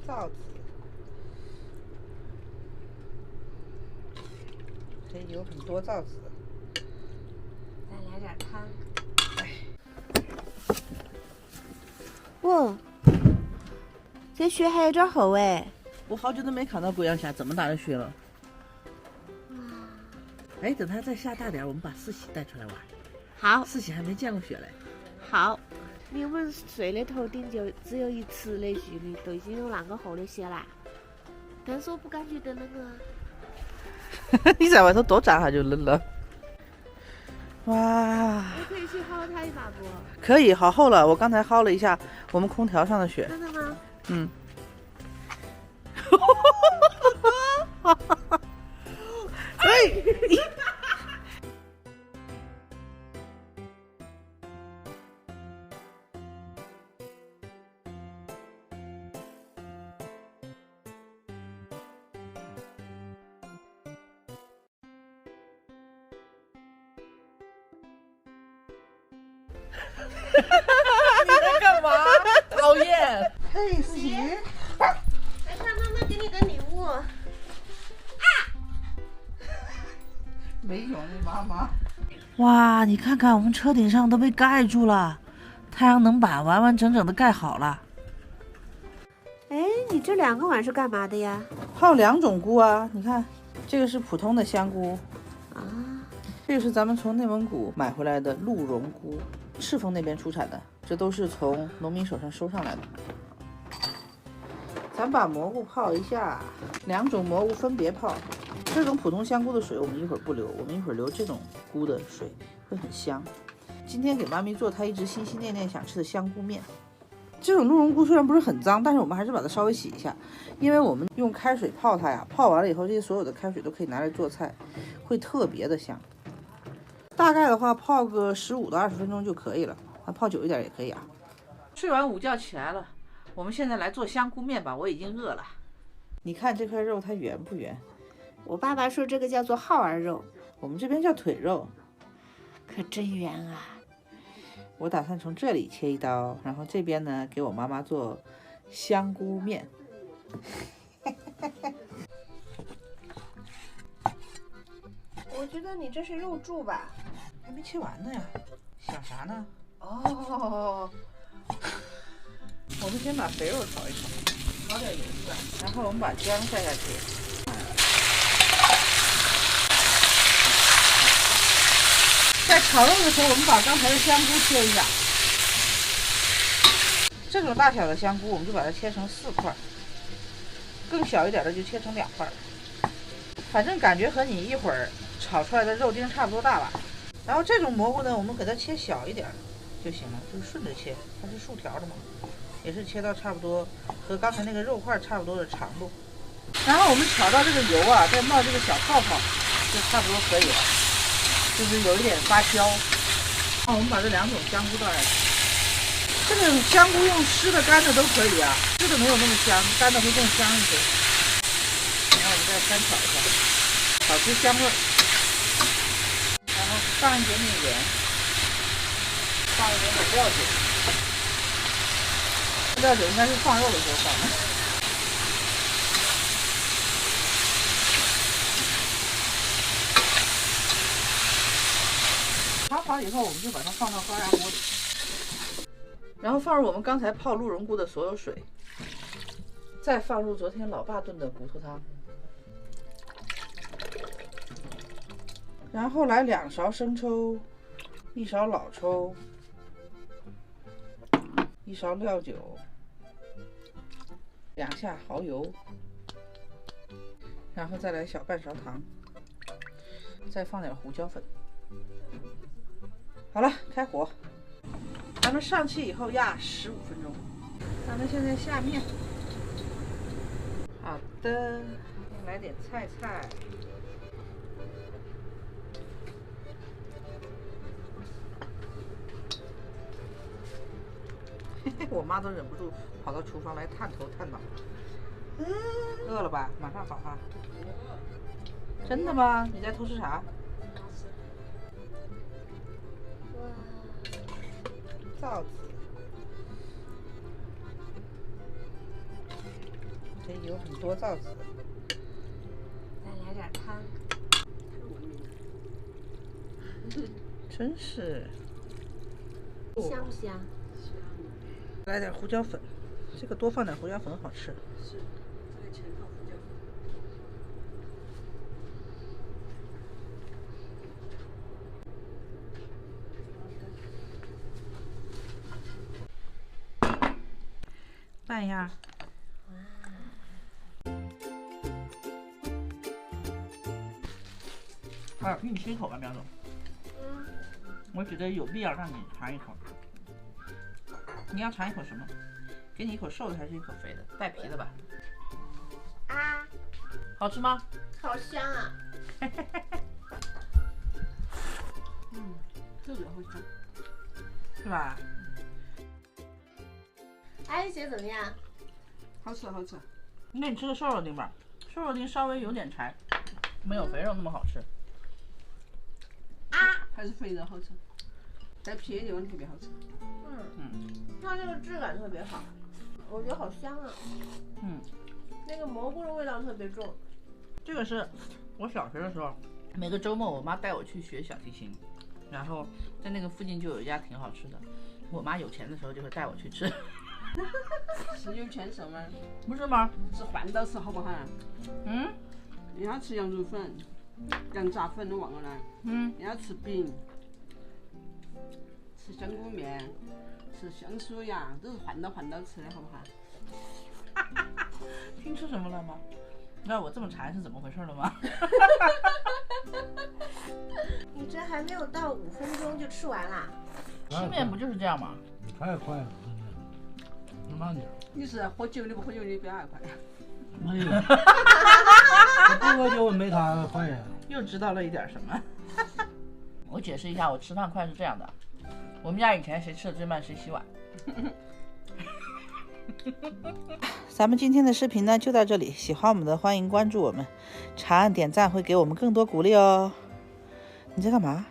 皂子，可以有很多皂子。再来点汤。哇，这雪还有点厚哎。我好久都没看到贵阳下这么大的雪了。哎，等它再下大点，我们把四喜带出来玩。好，四喜还没见过雪嘞。好。离我们睡的头顶就只有1尺的距离，都已经有那个厚的雪啦。但是我不感觉得冷啊。你在外头多站下就冷了。哇！我可以去薅它一把不？可以，好厚了。我刚才薅了一下我们空调上的雪。真的吗？嗯。哎！你在干嘛？讨厌！嘿，四喜。来看妈妈给你的礼物。没用的妈妈。哇，你看看我们车顶上都被盖住了，太阳能板完完整整的盖好了。哎，你这2个碗是干嘛的呀？泡2种菇啊，你看，这个是普通的香菇啊，这个是咱们从内蒙古买回来的鹿茸菇，赤峰那边出产的，这都是从农民手上收上来的。咱把蘑菇泡一下，2种蘑菇分别泡。这种普通香菇的水我们一会儿不留，我们一会儿留这种菇的水，会很香。今天给妈咪做她一直心心念念想吃的香菇面。这种鹿茸菇虽然不是很脏，但是我们还是把它稍微洗一下，因为我们用开水泡它呀，泡完了以后，这些所有的开水都可以拿来做菜，会特别的香。大概的话泡个15到20分钟就可以了，泡久一点也可以啊。睡完午觉起来了，我们现在来做香菇面吧，我已经饿了。你看这块肉它圆不圆？我爸爸说这个叫做耗儿肉，我们这边叫腿肉，可真圆啊！我打算从这里切一刀，然后这边呢给我妈妈做香菇面。我觉得你这是肉柱吧？还没切完呢呀，想啥呢？哦，我们先把肥肉炒一炒，炒点油出来，然后我们把姜下下去。在炒肉的时候，我们把刚才的香菇切一下。这种大小的香菇，我们就把它切成4块，更小一点的就切成2块。反正感觉和你一会儿炒出来的肉丁差不多大吧。然后这种蘑菇呢，我们给它切小一点就行了，就是顺着切，它是竖条的嘛，也是切到差不多和刚才那个肉块差不多的长度。然后我们炒到这个油啊，再冒这个小泡泡，就差不多可以了。就是有一点发焦。我们把这2种香菇倒下去。这种香菇用湿的、干的都可以啊，湿的没有那么香，干的会更香一些。然后我们再翻炒一下，炒出香味儿。然后放一点点盐，放一点点料酒。料酒应该是放肉的时候放的。炒好以后，我们就把它放到高压锅里，然后放入我们刚才泡鹿茸菇的所有水，再放入昨天老爸炖的骨头汤，然后来2勺生抽，1勺老抽，1勺料酒，2下蚝油，然后再来小半勺糖，再放点胡椒粉。好了，开火，咱们上气以后压15分钟。咱们现在下面。好的，来点菜。我妈都忍不住跑到厨房来探头探脑。饿了吧？马上好哈。真的吗？你在偷吃啥？皂子，这有很多皂子。再来点汤。真是。香不香？来点胡椒粉，这个多放点胡椒粉好吃。是，这个全靠胡椒粉。拌一下。给你吃一口吧，苗总。我觉得有必要让你尝一口。你要尝一口什么？给你一口瘦的还是一口肥的？带皮的吧？啊，好吃吗？好香啊！这个好香，是吧？阿姨姐怎么样？好吃好吃。那你吃个瘦肉丁吧，瘦肉丁稍微有点柴，没有肥肉那么好吃。还是肥肉好吃，带皮的地方特别好吃。它这个质感特别好，我觉得好香啊。那个蘑菇的味道特别重。这个是我小学的时候，每个周末我妈带我去学小提琴，然后在那个附近就有一家挺好吃的。我妈有钱的时候就会带我去吃。是有钱时候吗？不是吗？是换到吃好不好？人家吃羊肉粉、羊杂粉都忘了呢。人家吃饼、吃香菇面、吃香酥鸭，都是换到吃的好不好？听吃什么了吗？你知道我这么馋是怎么回事了吗？你这还没有到5分钟就吃完啦？吃面不就是这样吗？太快了，你慢点。你是喝酒的不喝酒的比他还快？没有，我不喝酒没他快呀。又知道了一点什么。我解释一下，我吃饭快是这样的。我们家以前谁吃的最慢谁洗碗。咱们今天的视频呢就到这里，喜欢我们的欢迎关注我们，长按点赞会给我们更多鼓励哦。你在干嘛？